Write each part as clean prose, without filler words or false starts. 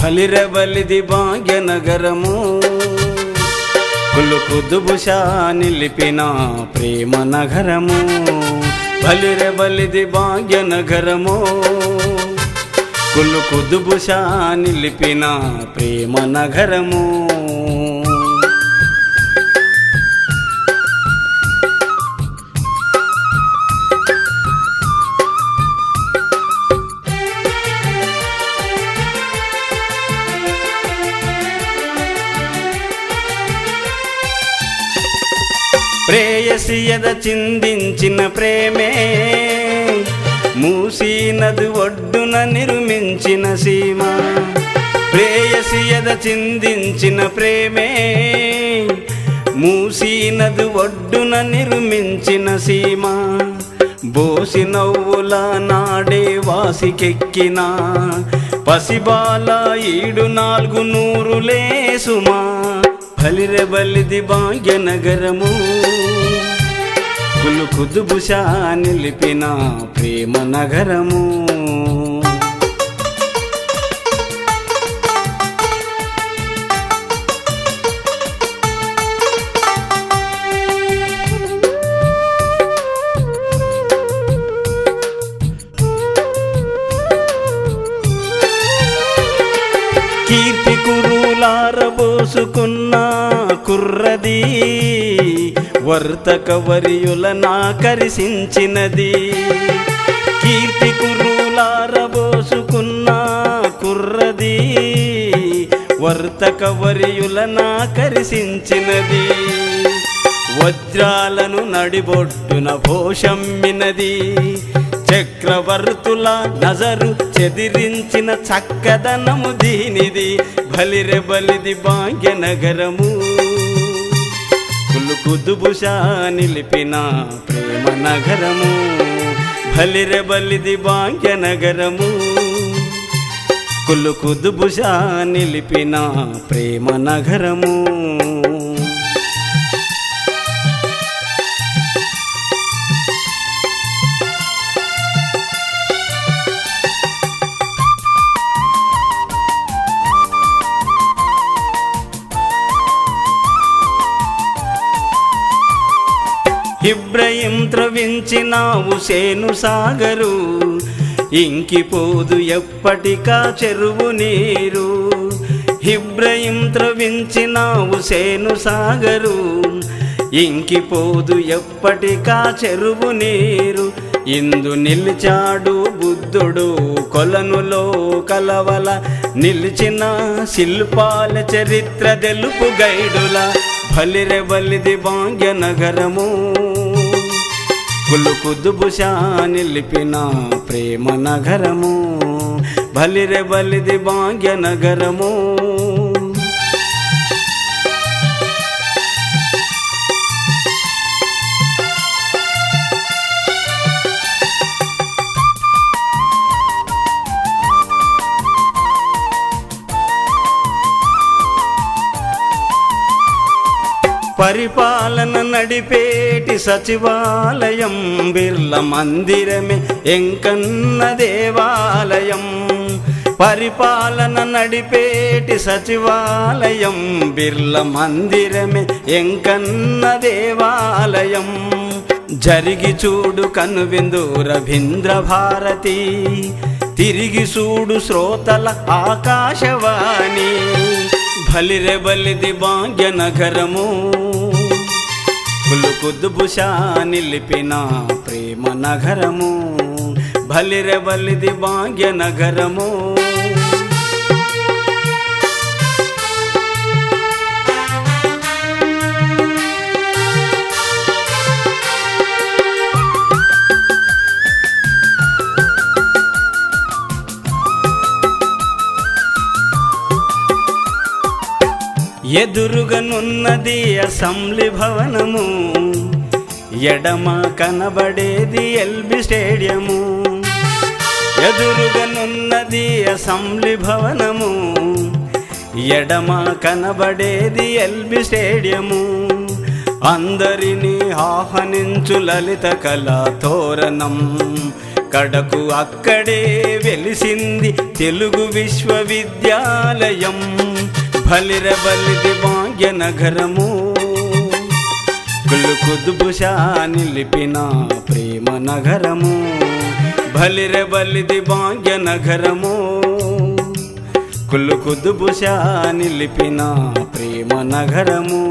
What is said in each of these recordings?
బలిది భాగ్యనగరము కులుకుదుబుషా నిలిపిన ప్రేమ నగరము బలిది భాగ్యనగరము కులుకుదుబుషా నిలిపిన ప్రేమ నగరము ప్రేయసి ఎద చిందించిన ప్రేమే మూసీ నది ఒడ్డున నిర్మించిన సీమ ప్రేయసి ఎద చిందించిన ప్రేమే మూసీ నది ఒడ్డున నిర్మించిన సీమ బోసి నవ్వుల నాడే వాసికెక్కిన పసిబాల 700 సుమా బలిది భాగ్యనగరము కులుకుదుబుషా నిలిపిన ప్రేమ నగరము కీర్తి కురులారబోసుకున్న కుర్రది వర్తక వరియుల నాకరిసించినది కీర్తి కురులారబోసుకున్న కుర్రది వర్తక వరియుల నాకరిసించినది వజ్రాలను నడిబొట్టున భోషమ్మినది చక్రవర్తుల నజరు చెదిరించిన చక్కదనము దీనిది బలిది భాగ్యనగరము కులుకుదుబుషా నిలిపిన ప్రేమ నగరము బలిది భాగ్యనగరము కులుకుదుబుషా నిలిపిన ప్రేమ నగరము ఇబ్రహీం త్రవించినావు సేను సాగరు ఇంకిపోదు ఎప్పటికా చెరువు నీరు ఇబ్రహీం త్రవించినావు సేను సాగరు ఇంకిపోదు ఎప్పటికా చెరువు నీరు ఇందు నిలిచాడు బుద్ధుడు కొలనులో కలవల నిలిచిన శిల్పాల చరిత్ర తెలుపు గైడుల బలిది భాగ్యనగరము కులుకుదుబుషా నిలిపిన ప్రేమ నగరము బలిది భాగ్యనగరము పరిపాలన నడిపేటి సచివాలయం బిర్ల మందిరమే ఎంకన్న దేవాలయం పరిపాలన నడిపేటి సచివాలయం బిర్ల మందిరమే ఎంకన్న దేవాలయం జరిగి చూడు కనువిందు రవీంద్ర భారతి తిరిగి చూడు శ్రోతల ఆకాశవాణి బలిది భాగ్యనగరము కులుకుదుబుషా నిలిపిన ప్రేమ నగరము బలిది భాగ్యనగరము ఎదురుగనున్నది అసెంబ్లీ భవనము ఎడమ కనబడేది ఎల్బీ స్టేడియము ఎదురుగనున్నది అసెంబ్లీ భవనము ఎడమ కనబడేది ఎల్బీ స్టేడియము అందరినీ ఆహ్వానించు లలిత కళా తోరణం కడకు అక్కడే వెలిసింది తెలుగు విశ్వవిద్యాలయం. భలిర బలిది భాగ్యనగరము, కుదుబుషా నిలిపిన ప్రేమ నగరము. భలిర బలిది భాగ్యనగరము, కుదుబుషా నిలిపిన ప్రేమ నగరము.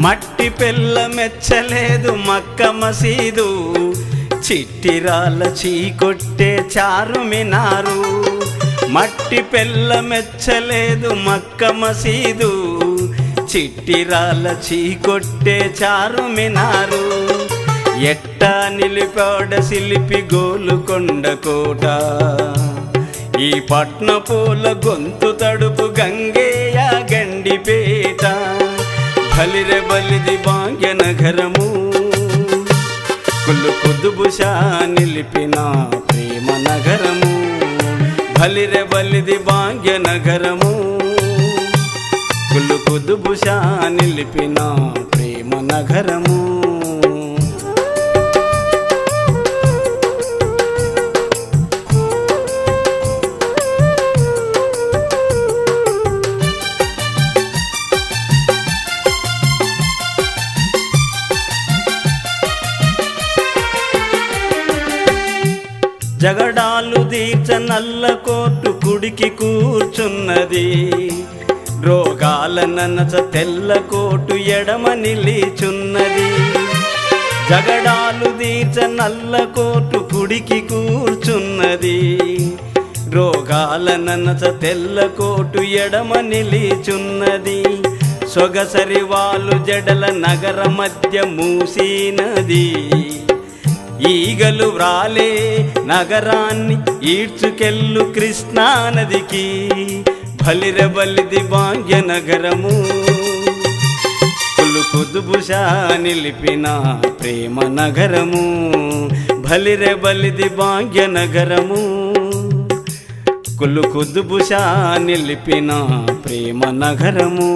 మట్టి పిల్ల మెచ్చలేదు మక్క మసీదు, చిట్టిరాళ్ళ చీకొట్టే చారుమినారు. మట్టి పిల్ల మెచ్చలేదు మక్క మసీదు, చిట్టిరాళ్ళ చీకొట్టే చారుమినారు. ఎట్టా నిలిపాడ శిల్పి గోలుకొండ కోట, ఈ పట్న పూల గొంతు తడుపు గంగేయ గండిపేట. భలిర బలిది భాగ్యనగరము, కుదుబుషా నిలిపిన ప్రేమ నగరము. భలిర బలిది భాగ్యనగరము, కుదుబుషా నిలిపిన ప్రేమ నగరము. జగడాలు దీర్చ నల్ల కోర్టు కుడికి కూర్చున్నది, రోగాల ననచ తెల్ల కోటు ఎడమ నిలిచున్నది. జగడాలు దీర్చ నల్ల కోర్టు కుడికి కూర్చున్నది, రోగాల ననచ తెల్ల కోటు ఎడమ నిలిచున్నది. సొగసరి వాళ్ళు జడల నగర మధ్య మూసినది, ఈగలు వ్రాలే నగరాన్ని ఈడ్చుకెళ్ళు కృష్ణానదికి. భలిర బలిది భాగ్యనగరము, కుదుబుషా నిలిపిన ప్రేమ నగరము. భలిర బలిది భాగ్యనగరము, కుదుబుషా నిలిపిన ప్రేమ నగరము.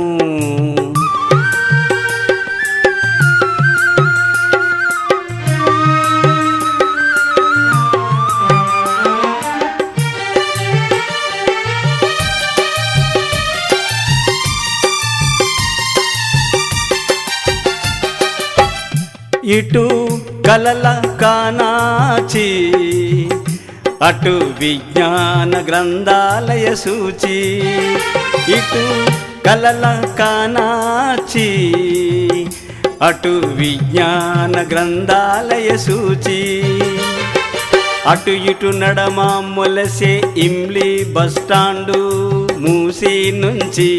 ఇటు కలల కానాచి, అటు విజ్ఞాన గ్రంథాలయ సూచి. ఇటు కలల కానాచి, అటు విజ్ఞాన గ్రంథాలయ సూచి. అటు ఇటు నడమా మొలసే ఇమ్లీ బస్టాండు మూసి నుంచి,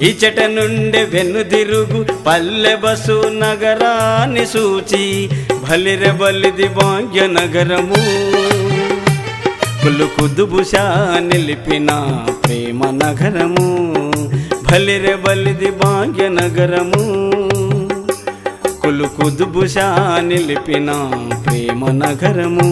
ఇచట నుండి వెన్నుదిరుగు పల్లె బసు నగరాన్ని సూచి. భలిర బలిది భాగ్యనగరము, కుదుబుషా నిలిపిన ప్రేమ నగరము. భలిర బలిది భాగ్యనగరము, కుదుబుషా నిలిపిన ప్రేమ నగరము.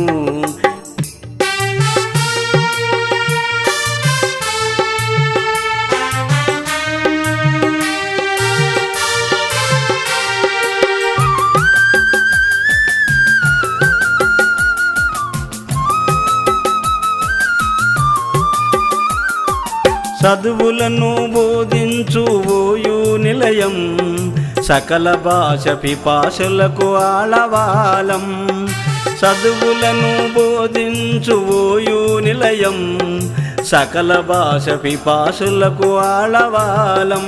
చదువులను బోధించు ఓయు నిలయం, సకల భాష పిపాసులకు ఆళవాలం. చదువులను బోధించు ఓయు నిలయం, సకల భాష పిపాసులకు ఆళవాలం.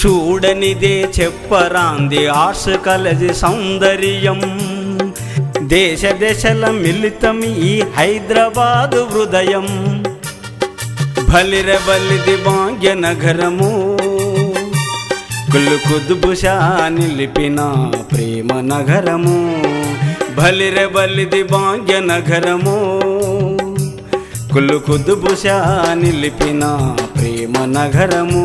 చూడనిదే చెప్పరాంది ఆర్ట్స్ కాలేజీ సౌందర్యం, దేశ దశల మిళితం ఈ హైదరాబాదు హృదయం. భలిర బలిది భాగ్యనగరము, కుదుబుషా నిలిపిన ప్రేమ నగరము. భలిర బలిది భాగ్యనగరము, కుదుబుషా నిలిపిన ప్రేమ నగరము.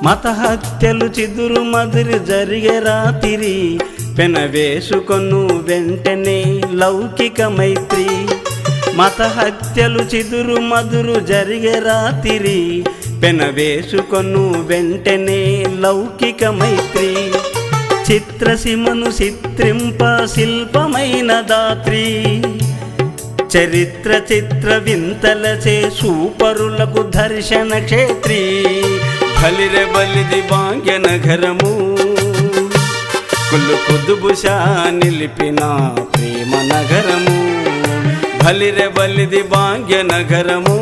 మత హత్యలు చిదురు మదురు జరిగే రాతిరి పెనవేసుకొను వెంటనే లౌకిక మైత్రి మత హత్యలు చిదురు మదురు జరిగే రాతిరి పెనవేసుకొను వెంటనే లౌకిక మైత్రి చిత్రసీమను చిత్రింప శిల్పమైన దాత్రి చరిత్ర చిత్ర వింతలచే సూపరులకు దర్శన క్షేత్రి బలిరె బలిది భాగ్యనగరము కులు కుదుబుషా నిలిపిన ప్రేమ నగరము బలిరె బలిది భాగ్యనగరము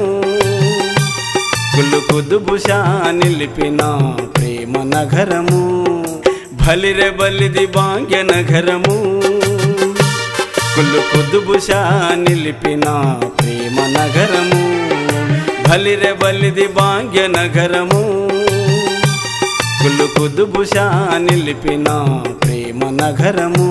కులు కుదుబుషా నిలిపిన ప్రేమ నగరము బలిరె బలిది భాగ్యనగరము కులు కుదుబుషా నిలిపిన ప్రేమ నగరము బలిరె బలిది భాగ్యనగరము కులు కుదుబుషా నిలిపిన ప్రేమ నగరము